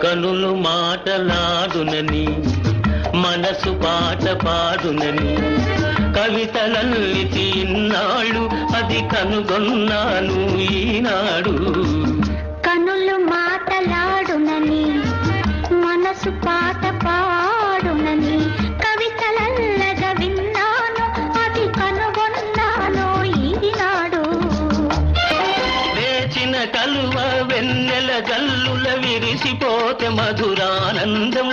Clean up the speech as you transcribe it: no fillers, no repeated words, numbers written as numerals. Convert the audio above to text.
కనులు మాటలాడునని మనసు పాట పాడునని కవితలల్లితి ఇన్నాళ్ళు అది కనుగొన్నాను ఈనాడు. కనులు మాటలాడునని మనసు పాట పాడునని కవితలల్లగా విన్నాను అది కనుగొన్నాను ఈనాడు. వేచిన కలువ వెన్నెల జల్లుల విరిసిపోతే మధురానందం